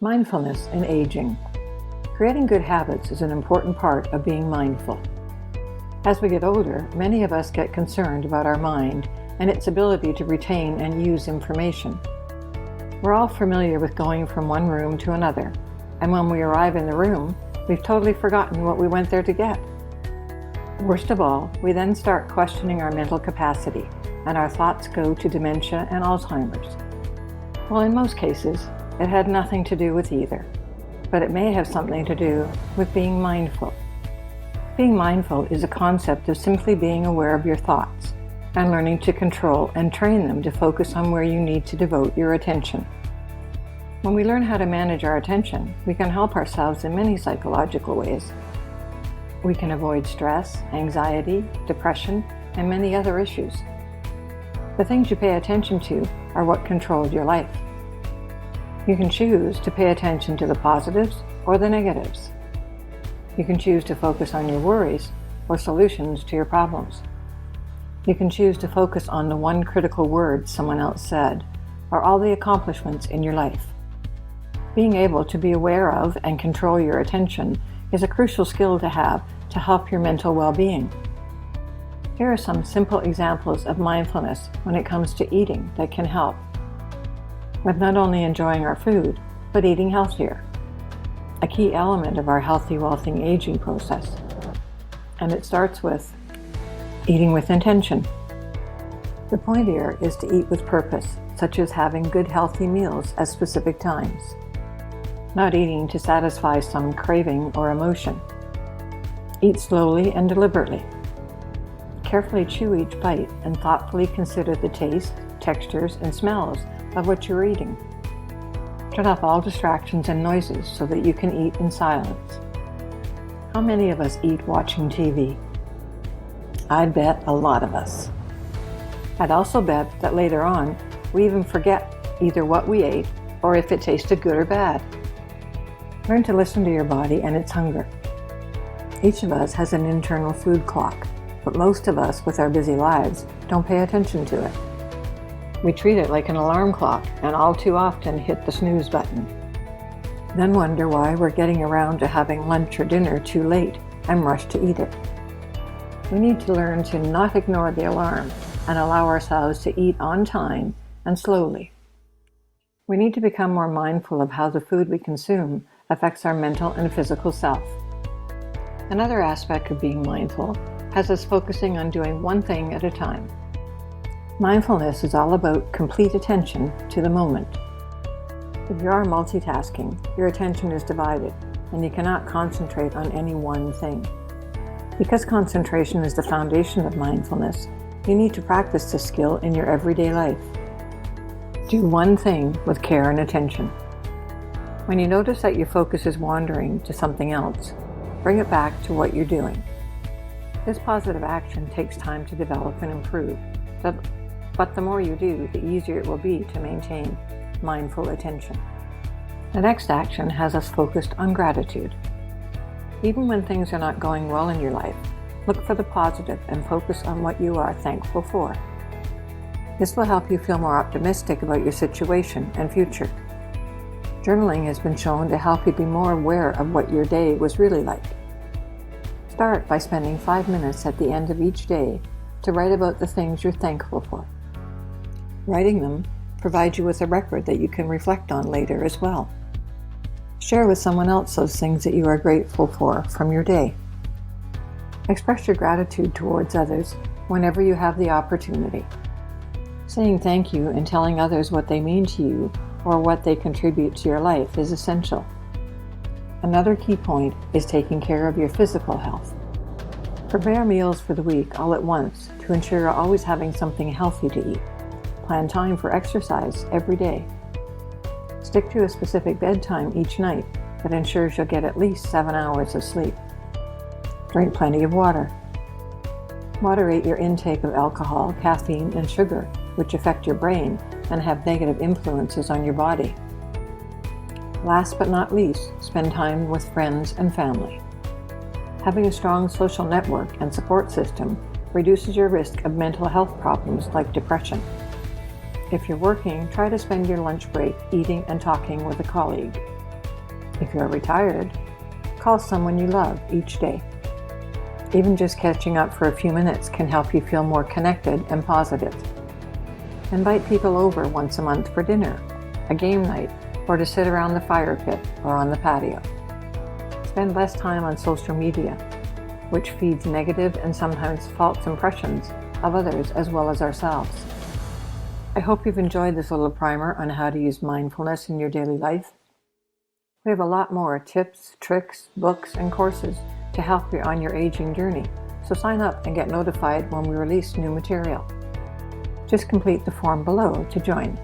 Mindfulness in aging. Creating good habits is an important part of being mindful. As we get older, many of us get concerned about our mind and its ability to retain and use information. We're all familiar with going from one room to another, and when we arrive in the room, we've totally forgotten what we went there to get. Worst of all, we then start questioning our mental capacity, and our thoughts go to dementia and Alzheimer's. Well, in most cases, it had nothing to do with either, but it may have something to do with being mindful. Being mindful is a concept of simply being aware of your thoughts and learning to control and train them to focus on where you need to devote your attention. When we learn how to manage our attention, we can help ourselves in many psychological ways. We can avoid stress, anxiety, depression, and many other issues. The things you pay attention to are what control your life. You can choose to pay attention to the positives or the negatives. You can choose to focus on your worries or solutions to your problems. You can choose to focus on the one critical word someone else said, or all the accomplishments in your life. Being able to be aware of and control your attention is a crucial skill to have to help your mental well-being. Here are some simple examples of mindfulness when it comes to eating that can help with not only enjoying our food, but eating healthier, a key element of our healthy, wealthy aging process. And it starts with eating with intention. The point here is to eat with purpose, such as having good, healthy meals at specific times, not eating to satisfy some craving or emotion. Eat slowly and deliberately. Carefully chew each bite and thoughtfully consider the taste, textures, and smells of what you're eating. Turn off all distractions and noises so that you can eat in silence. How many of us eat watching TV? I'd bet a lot of us. I'd also bet that later on, we even forget either what we ate or if it tasted good or bad. Learn to listen to your body and its hunger. Each of us has an internal food clock, but most of us, with our busy lives, don't pay attention to it. We treat it like an alarm clock and all too often hit the snooze button. Then wonder why we're getting around to having lunch or dinner too late and rush to eat it. We need to learn to not ignore the alarm and allow ourselves to eat on time and slowly. We need to become more mindful of how the food we consume affects our mental and physical self. Another aspect of being mindful has us focusing on doing one thing at a time. Mindfulness is all about complete attention to the moment. If you are multitasking, your attention is divided, and you cannot concentrate on any one thing. Because concentration is the foundation of mindfulness, you need to practice this skill in your everyday life. Do one thing with care and attention. When you notice that your focus is wandering to something else, bring it back to what you're doing. This positive action takes time to develop and improve, but the more you do, the easier it will be to maintain mindful attention. The next action has us focused on gratitude. Even when things are not going well in your life, look for the positive and focus on what you are thankful for. This will help you feel more optimistic about your situation and future. Journaling has been shown to help you be more aware of what your day was really like. Start by spending 5 minutes at the end of each day to write about the things you're thankful for. Writing them provides you with a record that you can reflect on later as well. Share with someone else those things that you are grateful for from your day. Express your gratitude towards others whenever you have the opportunity. Saying thank you and telling others what they mean to you or what they contribute to your life is essential. Another key point is taking care of your physical health. Prepare meals for the week all at once to ensure you're always having something healthy to eat. Plan time for exercise every day. Stick to a specific bedtime each night that ensures you'll get at least 7 hours of sleep. Drink plenty of water. Moderate your intake of alcohol, caffeine, and sugar, which affect your brain and have negative influences on your body. Last but not least, spend time with friends and family. Having a strong social network and support system reduces your risk of mental health problems like depression. If you're working, try to spend your lunch break eating and talking with a colleague. If you're retired, call someone you love each day. Even just catching up for a few minutes can help you feel more connected and positive. Invite people over once a month for dinner, a game night, or to sit around the fire pit or on the patio. Spend less time on social media, which feeds negative and sometimes false impressions of others as well as ourselves. I hope you've enjoyed this little primer on how to use mindfulness in your daily life. We have a lot more tips, tricks, books, and courses to help you on your aging journey, so sign up and get notified when we release new material. Just complete the form below to join.